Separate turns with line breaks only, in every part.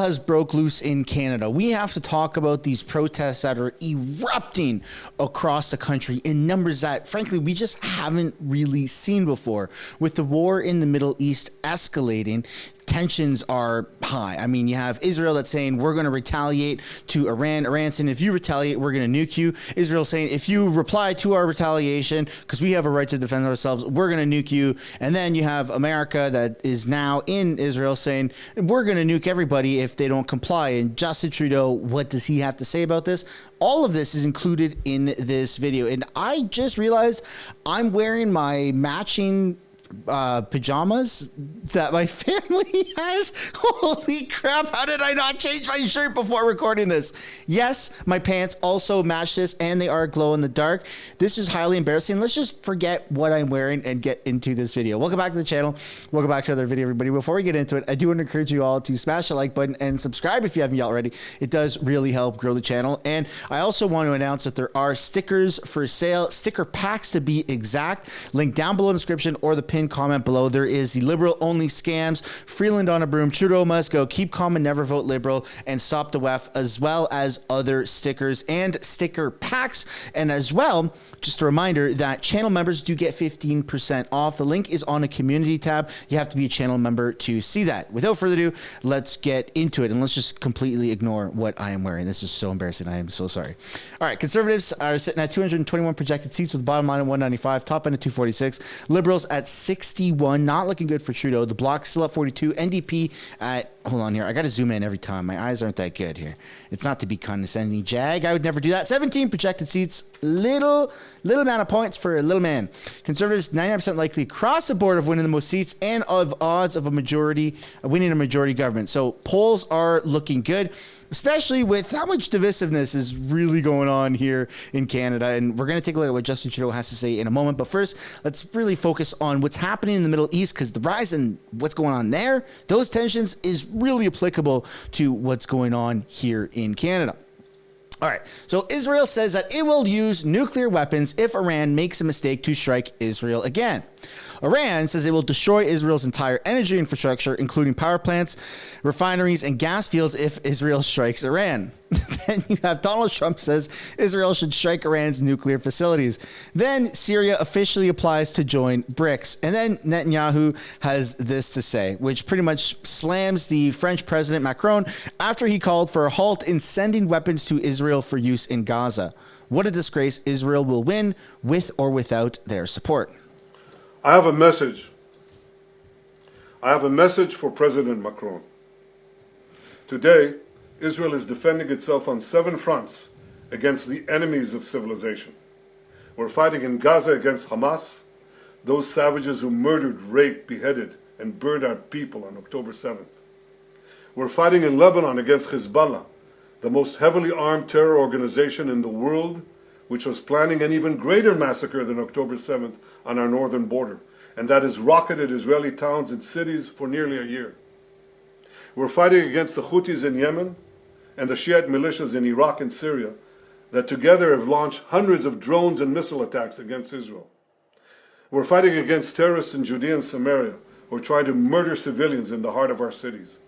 has broke loose in Canada. We have to talk about these protests that are erupting across the country in numbers that, frankly, we just haven't really seen before. With the war in the Middle East escalating, tensions are high. I mean, you have Israel that's saying we're going to retaliate to Iran. Iran saying if you retaliate, we're going to nuke you. Israel saying if you reply to our retaliation, because we have a right to defend ourselves, we're going to nuke you. And then you have America that is now in Israel saying we're going to nuke everybody if they don't comply. And Justin Trudeau, what does he have to say about this? All of this is included in this video. And I just realized I'm wearing my matching pajamas that my family has. Holy crap, how did I not change my shirt before recording this? Yes, my pants also match this and they are glow in the dark. This is highly embarrassing. Let's just forget what I'm wearing and get into this video. Welcome back to the channel. Welcome back to another video, everybody. Before we get into it, I do want to encourage you all to smash the like button and subscribe if you haven't yet already. It does really help grow the channel. And I also want to announce that there are stickers for sale, sticker packs to be exact. Link down below in the description or the pinned comment below. There is the liberal only scams, Freeland on a broom, Trudeau must go, keep calm and never vote liberal, and stop the WEF, as well as other stickers and sticker packs. And as well, just a reminder that channel members do get 15% off. The link is on a community tab. You have to be a channel member to see that. Without further ado, let's get into it, and let's just completely ignore what I am wearing. This is so embarrassing. I am so sorry. All right, Conservatives are sitting at 221 projected seats with bottom line at 195, top end at 246. Liberals at 61, not looking good for Trudeau. The Bloc still at 42. NDP at, hold on here, I got to zoom in every time. My eyes aren't that good here. It's not to be condescending, Jag. I would never do that. 17 projected seats. Little amount of points for a little man. Conservatives 99% likely across the board of winning the most seats and of odds of a majority, winning a majority government. So polls are looking good, especially with how much divisiveness is really going on here in Canada. And we're going to take a look at what Justin Trudeau has to say in a moment. But first, let's really focus on what's happening in the Middle East, because the rise in what's going on there, those tensions is really applicable to what's going on here in Canada. All right, so Israel says that it will use nuclear weapons if Iran makes a mistake to strike Israel again. Iran says it will destroy Israel's entire energy infrastructure, including power plants, refineries, and gas fields if Israel strikes Iran. Then you have Donald Trump says Israel should strike Iran's nuclear facilities. Then Syria officially applies to join BRICS. And then Netanyahu has this to say, which pretty much slams the French President Macron after he called for a halt in sending weapons to Israel for use in Gaza. What a disgrace. Israel will win with or without their support.
I have a message. I have a message for President Macron. Today, Israel is defending itself on 7 fronts against the enemies of civilization. We're fighting in Gaza against Hamas, those savages who murdered, raped, beheaded, and burned our people on October 7th. We're fighting in Lebanon against Hezbollah, the most heavily armed terror organization in the world, which was planning an even greater massacre than October 7th on our northern border, and that has rocketed Israeli towns and cities for nearly a year. We're fighting against the Houthis in Yemen and the Shiite militias in Iraq and Syria that together have launched hundreds of drones and missile attacks against Israel. We're fighting against terrorists in Judea and Samaria who are trying to murder civilians in the heart of our cities.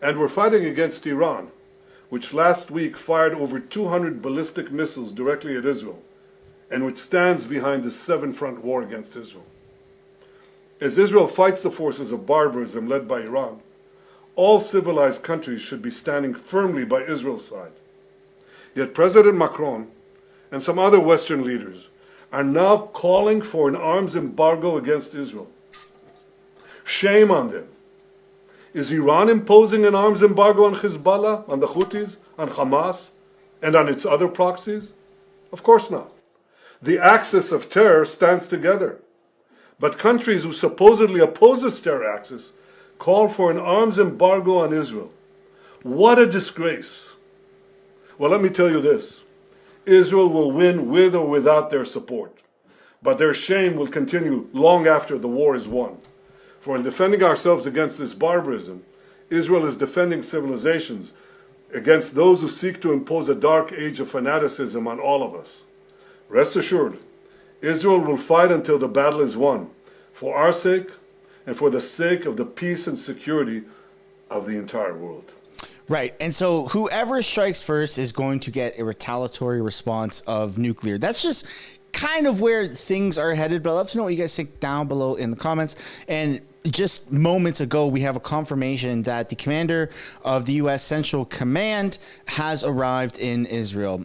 And we're fighting against Iran, which last week fired over 200 ballistic missiles directly at Israel, and which stands behind the 7-front war against Israel. As Israel fights the forces of barbarism led by Iran, all civilized countries should be standing firmly by Israel's side. Yet President Macron and some other Western leaders are now calling for an arms embargo against Israel. Shame on them. Is Iran imposing an arms embargo on Hezbollah, on the Houthis, on Hamas, and on its other proxies? Of course not. The axis of terror stands together. But countries who supposedly oppose this terror axis call for an arms embargo on Israel. What a disgrace. Well, let me tell you this. Israel will win with or without their support. But their shame will continue long after the war is won. For in defending ourselves against this barbarism, Israel is defending civilizations against those who seek to impose a dark age of fanaticism on all of us. Rest assured, Israel will fight until the battle is won, for our sake and for the sake of the peace and security of the entire world.
Right. And so whoever strikes first is going to get a retaliatory response of nuclear. That's just kind of where things are headed. But I'd love to know what you guys think down below in the comments. And just moments ago, we have a confirmation that the commander of the U.S. Central Command has arrived in Israel.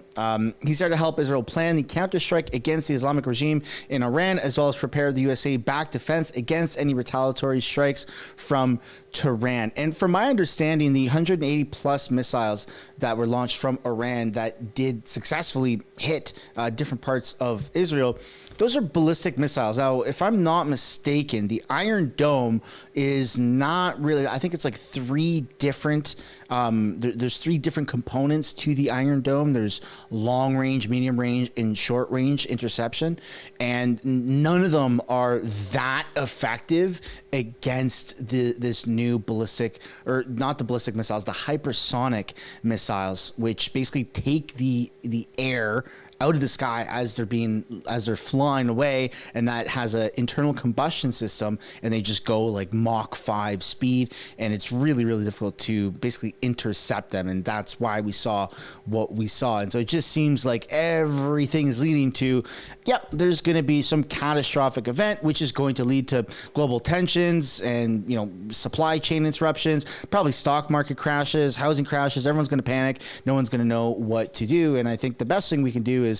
He's there to help Israel plan the counterstrike against the Islamic regime in Iran, as well as prepare the USA-backed defense against any retaliatory strikes from Tehran. And from my understanding, the 180 plus missiles that were launched from Iran that did successfully hit different parts of Israel, those are ballistic missiles. Now, if I'm not mistaken, the Iron Dome is not really, I think it's like three different, there's three different components to the Iron Dome. There's long range, medium range, and short range interception. And none of them are that effective against this new ballistic, or not the ballistic missiles, the hypersonic missiles, which basically take the air out of the sky as they're flying away, and that has an internal combustion system, and they just go like Mach 5 speed, and it's really, really difficult to basically intercept them, and that's why we saw what we saw. And so it just seems like everything is leading to, yep, there's going to be some catastrophic event, which is going to lead to global tensions and, you know, supply chain interruptions, probably stock market crashes, housing crashes. Everyone's going to panic. No one's going to know what to do. And I think the best thing we can do is,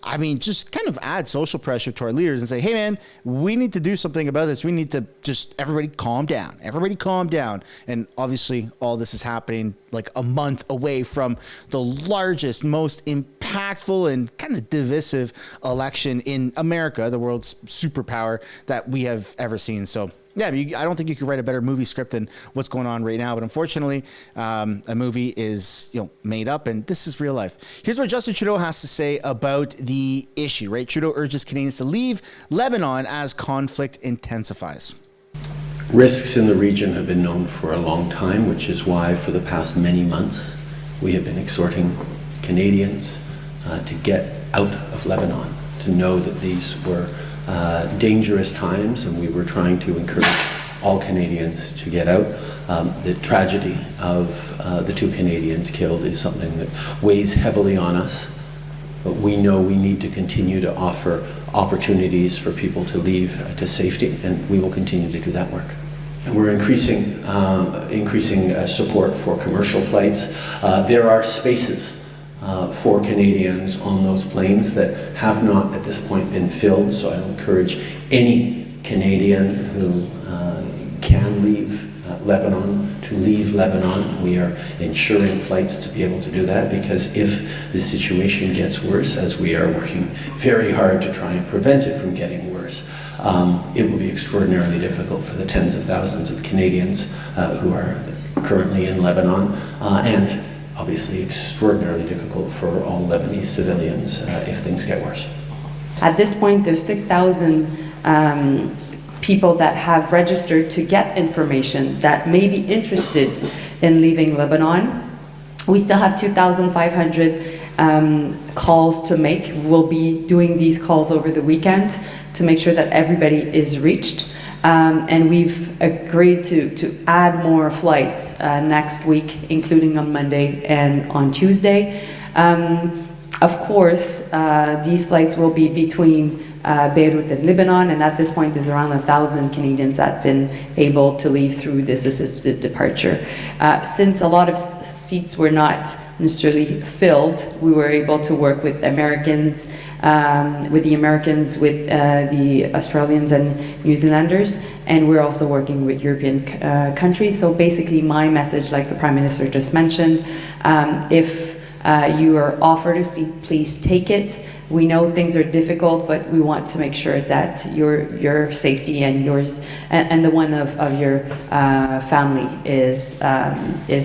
I mean, just kind of add social pressure to our leaders and say, hey, man, we need to do something about this. We need to just, everybody calm down. Everybody calm down. And obviously, all this is happening like a month away from the largest, most impactful and kind of divisive election in America, the world's superpower that we have ever seen. So, yeah, I don't think you could write a better movie script than what's going on right now. But unfortunately, a movie is, you know, made up, and this is real life. Here's what Justin Trudeau has to say about the issue, right? Trudeau urges Canadians to leave Lebanon as conflict intensifies.
Risks in the region have been known for a long time, which is why for the past many months we have been exhorting Canadians to get out of Lebanon, to know that these were dangerous times, and we were trying to encourage all Canadians to get out. The tragedy of the two Canadians killed is something that weighs heavily on us, but we know we need to continue to offer opportunities for people to leave to safety, and we will continue to do that work. And we're increasing support for commercial flights. There are spaces for Canadians on those planes that have not at this point been filled, so I'll encourage any Canadian who can leave Lebanon to leave Lebanon. We are ensuring flights to be able to do that, because if the situation gets worse, as we are working very hard to try and prevent it from getting worse, it will be extraordinarily difficult for the tens of thousands of Canadians who are currently in Lebanon, and obviously extraordinarily difficult for all Lebanese civilians if things get worse.
At this point, there's 6,000 people that have registered to get information that may be interested in leaving Lebanon. We still have 2,500 calls to make. We'll be doing these calls over the weekend to make sure that everybody is reached. And we've agreed to add more flights next week, including on Monday and on Tuesday. Of course, these flights will be between Beirut and Lebanon, and at this point there's around 1,000 Canadians that have been able to leave through this assisted departure. Since a lot of seats were not necessarily filled, we were able to work with Americans, with the Australians and New Zealanders, and we're also working with European countries. So basically my message, like the Prime Minister just mentioned, if you are offered a seat, please take it. We know things are difficult, but we want to make sure that your safety and yours and the one of your family is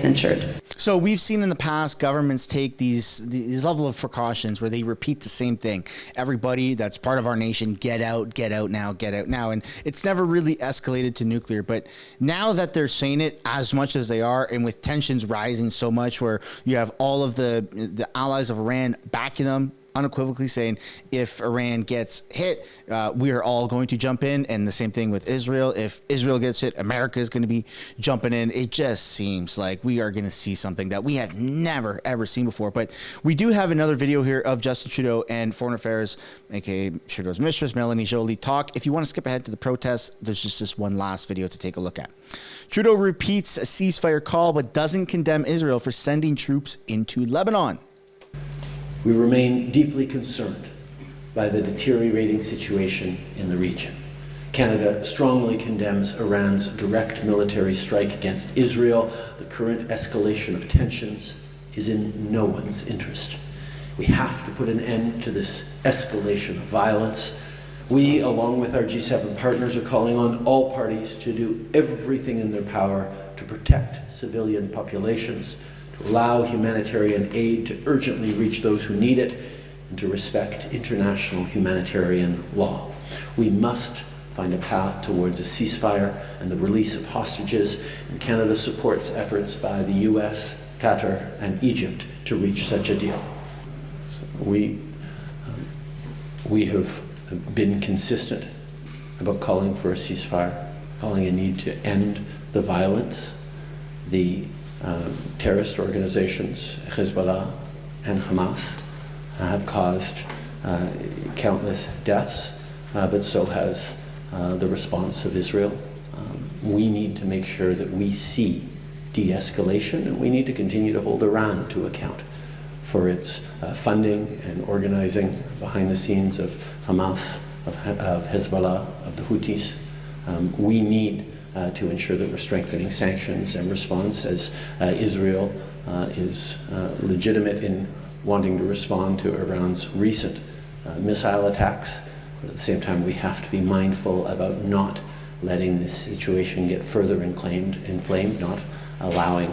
ensured.
So we've seen in the past governments take these level of precautions where they repeat the same thing. Everybody that's part of our nation, get out now, get out now. And it's never really escalated to nuclear. But now that they're saying it as much as they are, and with tensions rising so much where you have all of the allies of Iran backing them, unequivocally saying if Iran gets hit, we are all going to jump in. And the same thing with Israel. If Israel gets hit, America is going to be jumping in. It just seems like we are going to see something that we have never, ever seen before. But we do have another video here of Justin Trudeau and Foreign Affairs, aka Trudeau's mistress, Melanie Joly, talk. If you want to skip ahead to the protests, there's just this one last video to take a look at. Trudeau repeats a ceasefire call, but doesn't condemn Israel for sending troops into Lebanon.
We remain deeply concerned by the deteriorating situation in the region. Canada strongly condemns Iran's direct military strike against Israel. The current escalation of tensions is in no one's interest. We have to put an end to this escalation of violence. We, along with our G7 partners, are calling on all parties to do everything in their power to protect civilian populations, to allow humanitarian aid to urgently reach those who need it, and to respect international humanitarian law. We must find a path towards a ceasefire and the release of hostages, and Canada supports efforts by the US, Qatar, and Egypt to reach such a deal. So we have been consistent about calling for a ceasefire, calling a need to end the violence. The terrorist organizations, Hezbollah and Hamas, have caused countless deaths, but so has the response of Israel. We need to make sure that we see de-escalation, and we need to continue to hold Iran to account for its funding and organizing behind the scenes of Hamas, of Hezbollah, of the Houthis. We need to ensure that we're strengthening sanctions and response as Israel is legitimate in wanting to respond to Iran's recent missile attacks. But at the same time, we have to be mindful about not letting this situation get further inflamed, not allowing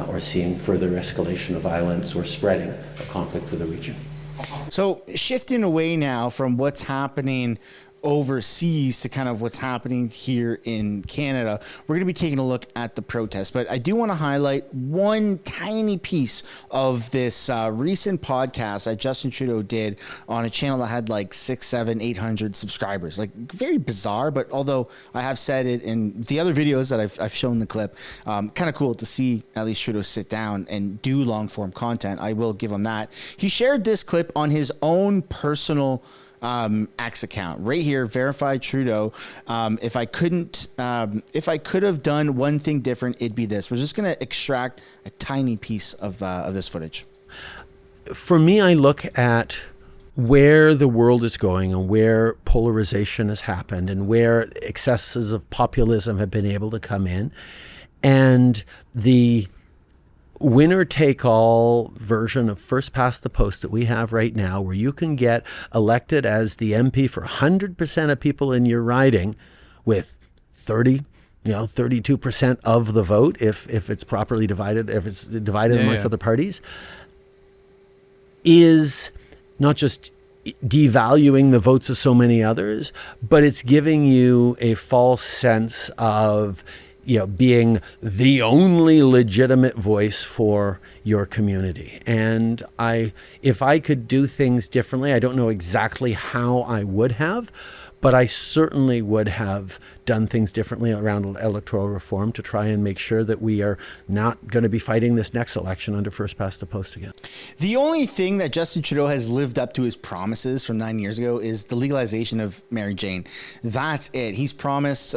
or seeing further escalation of violence or spreading of conflict to the region.
So shifting away now from what's happening overseas to kind of what's happening here in Canada, we're going to be taking a look at the protests. But I do want to highlight one tiny piece of this recent podcast that Justin Trudeau did on a channel that had like 600, 700, 800 subscribers. Like, very bizarre, but although I have said it in the other videos that I've shown the clip, kind of cool to see at least Trudeau sit down and do long form content. I will give him that. He shared this clip on his own personal X account right here, verified Trudeau. If I could have done one thing different, it'd be this. We're just going to extract a tiny piece of this footage.
For me, I look at where the world is going and where polarization has happened and where excesses of populism have been able to come in, and the winner-take-all version of first past the post that we have right now, where you can get elected as the MP for 100% of people in your riding with 32% of the vote, if it's properly divided, if it's divided amongst other parties, is not just devaluing the votes of so many others, but it's giving you a false sense of being the only legitimate voice for your community. And if I could do things differently, I don't know exactly how I would have, but I certainly would have done things differently around electoral reform to try and make sure that we are not going to be fighting this next election under first past the post again.
The only thing that Justin Trudeau has lived up to his promises from 9 years ago is the legalization of Mary Jane. That's it. He's promised,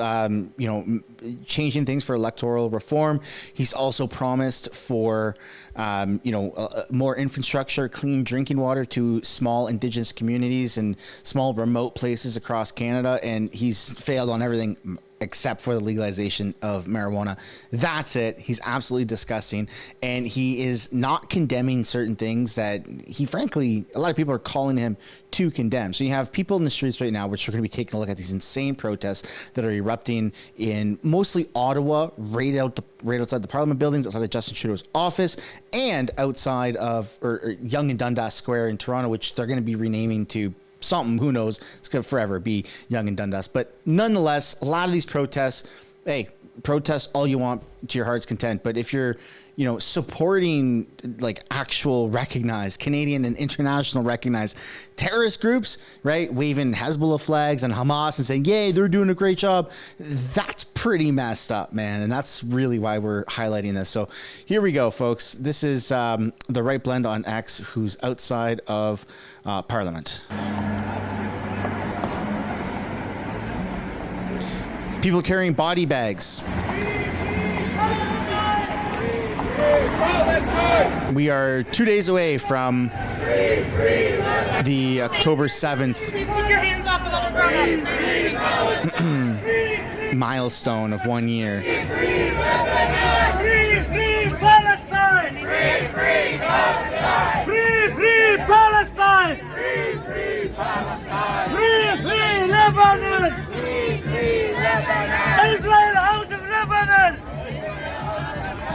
changing things for electoral reform. He's also promised for, more infrastructure, clean drinking water to small Indigenous communities and small remote places across Canada. And he's failed on everything except for the legalization of marijuana. That's it. He's absolutely disgusting. And he is not condemning certain things that he, frankly, a lot of people are calling him to condemn. So you have people in the streets right now, which we're going to be taking a look at these insane protests that are erupting in mostly Ottawa, right outside the Parliament buildings, outside of Justin Trudeau's office, and outside of or Yonge and Dundas Square in Toronto, which they're going to be renaming to something, who knows, it's going to forever be Yonge and Dundas. But nonetheless, a lot of these protests, hey, protest all you want to your heart's content. But if you're, supporting like actual recognized Canadian and international recognized terrorist groups, right, waving Hezbollah flags and Hamas and saying, yay, they're doing a great job, that's pretty messed up, man. And that's really why we're highlighting this. So here we go, folks. This is the Right Blend on X, who's outside of Parliament. People carrying body bags. We are 2 days away from the October 7th milestone of 1 year.
Free Palestine! Free Palestine! Free Palestine! Free Palestine! Free Lebanon! Free Lebanon! Israel out of Lebanon!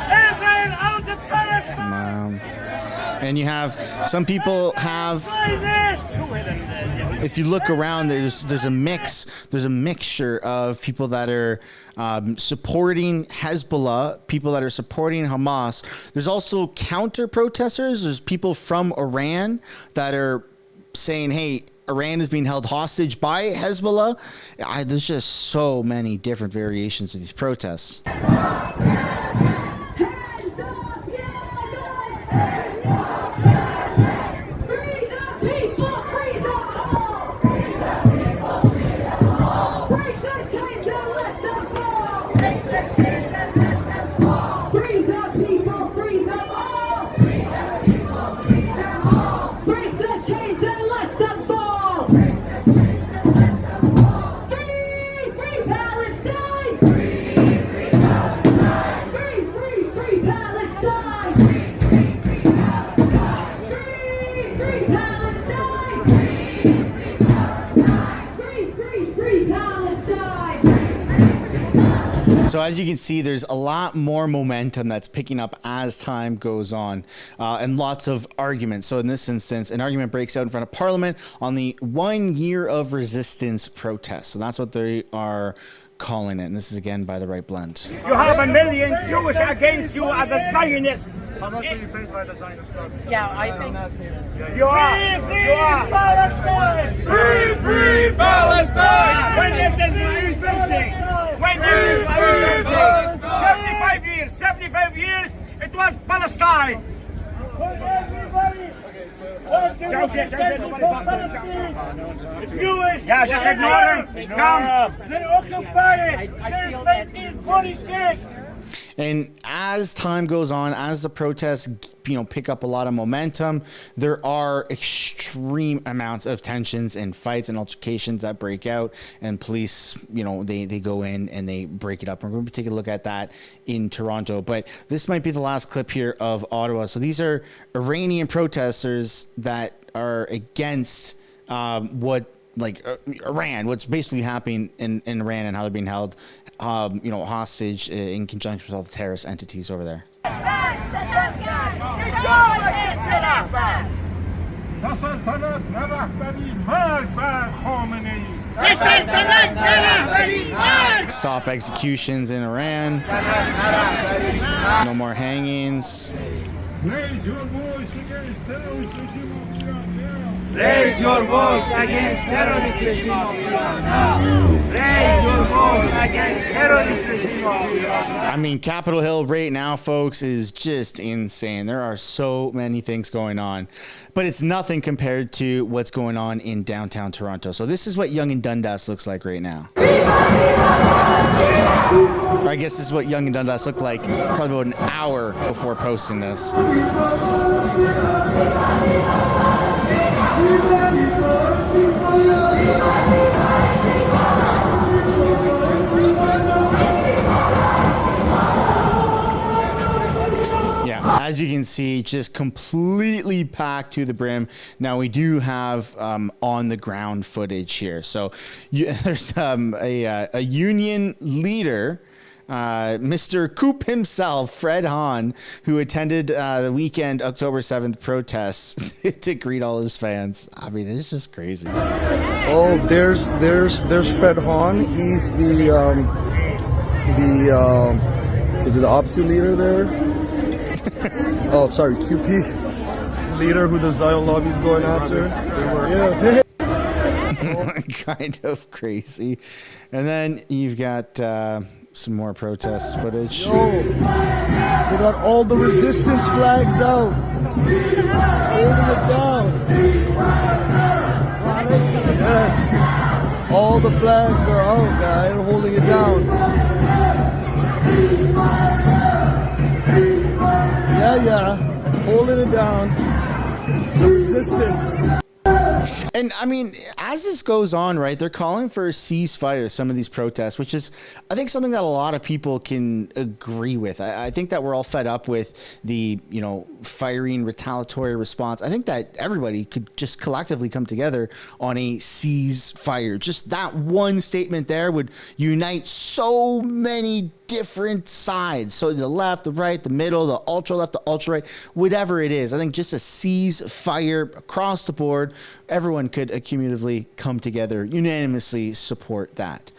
Israel out of Palestine!
And you have some people have. If you look around, there's a mixture of people that are supporting Hezbollah, people that are supporting Hamas. There's also counter protesters. There's people from Iran that are saying, hey, Iran is being held hostage by Hezbollah. There's just so many different variations of these protests. So as you can see, there's a lot more momentum that's picking up as time goes on, and lots of arguments. So in this instance, an argument breaks out in front of Parliament on the 1 year of resistance protest. So that's what they are calling it. And this is again by the Right Blend.
You have 1 million Jewish against you as a Zionist.
How much are you paid by the Zionist club?
Yeah, I think you are. Free Palestine! Free Palestine! When is this birthday? When is this birthday? 75 years, it was Palestine. Jewish. Yeah, just ignore them. Come. They're occupied since 1946.
And as time goes on, as the protests, pick up a lot of momentum, there are extreme amounts of tensions and fights and altercations that break out, and police, they go in and they break it up. And we're going to take a look at that in Toronto. But this might be the last clip here of Ottawa. So these are Iranian protesters that are against Iran, what's basically happening in Iran and how they're being held, hostage in conjunction with all the terrorist entities over there. Stop executions in Iran. No more hangings.
Raise your voice against terrorist regime of Iran. Raise your voice against terrorist regime of Iran.
I mean, Capitol Hill right now, folks, is just insane. There are so many things going on, but it's nothing compared to what's going on in downtown Toronto. So this is what Yonge and Dundas looks like right now. Or I guess this is what Yonge and Dundas looked like probably about an hour before posting this. Yeah, as you can see, just completely packed to the brim. Now we do have on the ground footage here. So there's a union leader, Mr. Coop himself, Fred Hahn, who attended the weekend October 7th protests to greet all his fans. I mean, it's just crazy.
Oh, there's Fred Hahn. He's the is it the OPSU leader there? Oh, sorry, QP leader who the Zion lobby's going after. Yeah.
Kind of crazy. And then you've got some more protest footage.
Yo, we got all the resistance flags out. Holding it down. Yes. All the flags are out, guys. Holding it down. Yeah. Holding it down. The resistance.
And I mean, as this goes on, right, they're calling for a ceasefire, some of these protests, which is, I think, something that a lot of people can agree with. I think that we're all fed up with the, firing retaliatory response. I think that everybody could just collectively come together on a ceasefire. Just that one statement there would unite so many different sides. So the left, the right, the middle, the ultra left, the ultra right, whatever it is. I think just a ceasefire across the board, everyone could accumulatively come together, unanimously support that.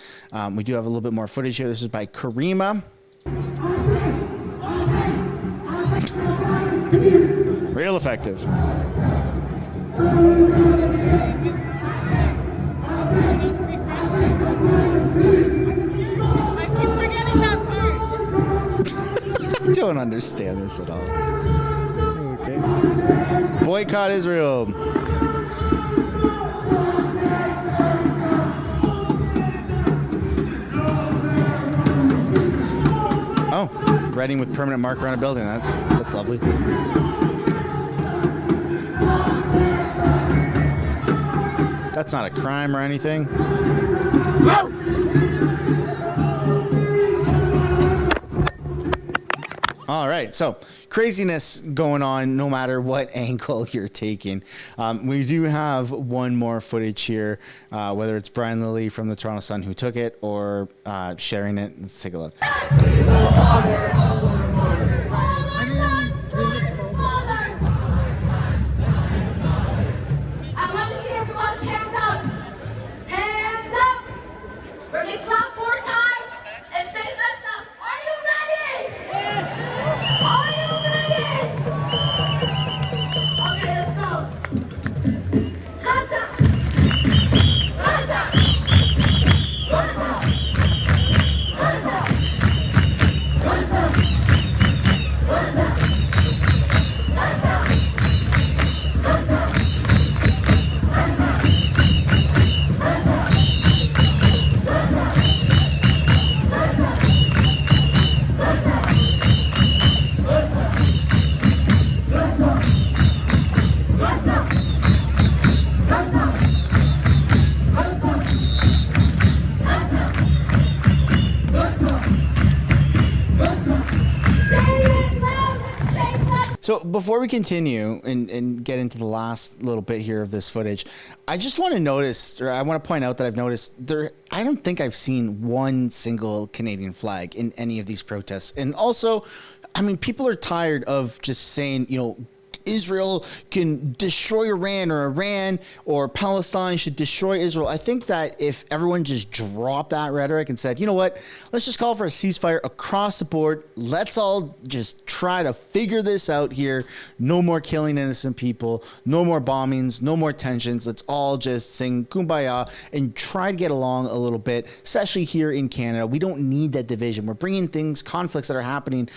We do have a little bit more footage here. This is by Karima. Real effective. I don't understand this at all. Okay. Boycott Israel. Oh, writing with permanent marker on a building. That's lovely. That's not a crime or anything. All right, so craziness going on no matter what angle you're taking. We do have one more footage here, whether it's Brian Lilly from the Toronto Sun who took it or sharing it. Let's take a look. So before we continue and get into the last little bit here of this footage, I just want to notice, or I want to point out that I've noticed I don't think I've seen one single Canadian flag in any of these protests. And also, I mean, people are tired of just saying, Israel can destroy Iran, or Iran or Palestine should destroy Israel. I think that if everyone just dropped that rhetoric and said, you know what, let's just call for a ceasefire across the board. Let's all just try to figure this out here. No more killing innocent people, no more bombings, no more tensions. Let's all just sing Kumbaya and try to get along a little bit, especially here in Canada. We don't need that division. We're bringing conflicts that are happening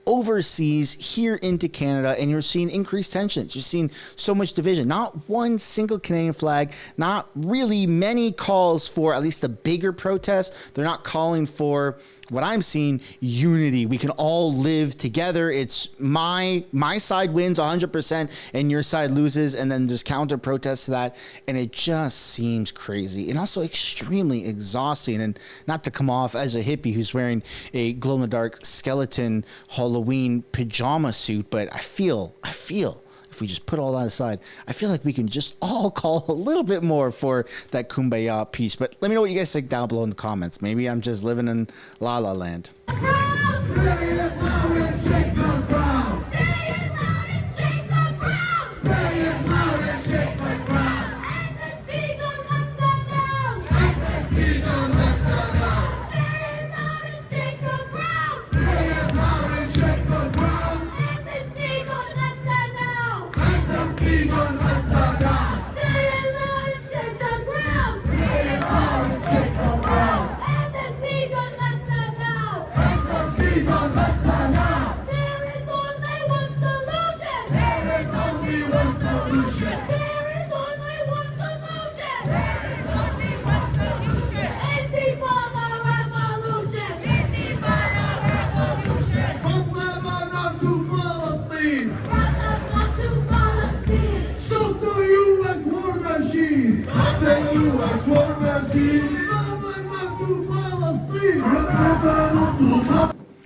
overseas here into Canada, and you're seeing increased tensions. You're seeing so much division. Not one single Canadian flag, not really many calls for at least the bigger protests. They're not calling for what I'm seeing, unity. We can all live together. It's my side wins 100% and your side loses, and then there's counter protests to that, and it just seems crazy and also extremely exhausting. And not to come off as a hippie who's wearing a glow-in-the-dark skeleton Halloween pajama suit, but I feel if we just put all that aside, I feel like we can just all call a little bit more for that Kumbaya peace. But let me know what you guys think down below in the comments. Maybe I'm just living in La La Land.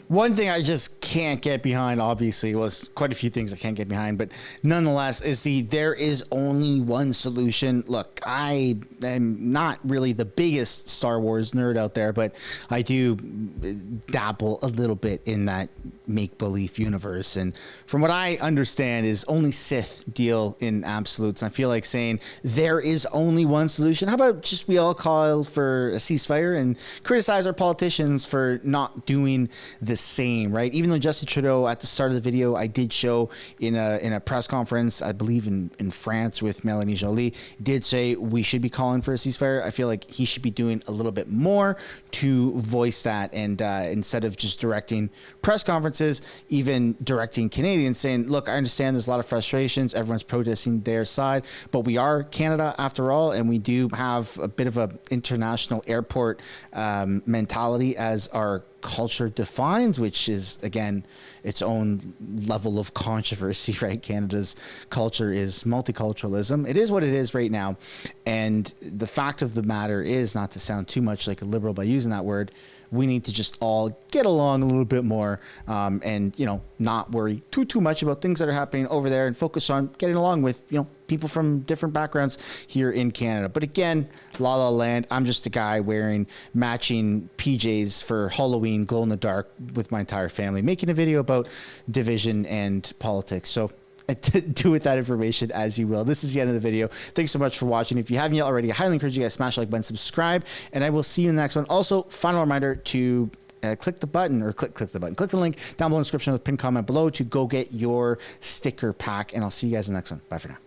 One thing I just can't get behind, obviously, was quite a few things I can't get behind, but nonetheless, is there is only one solution. Look, I am not really the biggest Star Wars nerd out there, but I do dabble a little bit in that make-believe universe. And from what I understand is only Sith deal in absolutes. I feel like saying there is only one solution. How about just we all call for a ceasefire and criticize our politicians for not doing the same, right? Even though Justin Trudeau at the start of the video, I did show in a press conference, I believe in France with Melanie Joly, did say we should be calling for a ceasefire. I feel like he should be doing a little bit more to voice that, and instead of just directing press conferences, even directing Canadians, saying, look, I understand there's a lot of frustrations, everyone's protesting their side, but we are Canada after all, and we do have a bit of a international airport mentality as our culture defines, which is, again, its own level of controversy, right? Canada's culture is multiculturalism. It is what it is right now. And the fact of the matter is, not to sound too much like a liberal by using that word, we need to just all get along a little bit more, and, you know, not worry too much about things that are happening over there and focus on getting along with, you know, people from different backgrounds here in Canada. But again, La La Land, I'm just a guy wearing matching PJs for Halloween, glow in the dark with my entire family, making a video about division and politics. So do with that information as you will. This is the end of the video. Thanks so much for watching. If you haven't yet already, I highly encourage you guys to smash the like button, subscribe, and I will see you in the next one. Also, final reminder to click the button, or click the link down below in the description of the pinned comment below to go get your sticker pack, and I'll see you guys in the next one. Bye for now.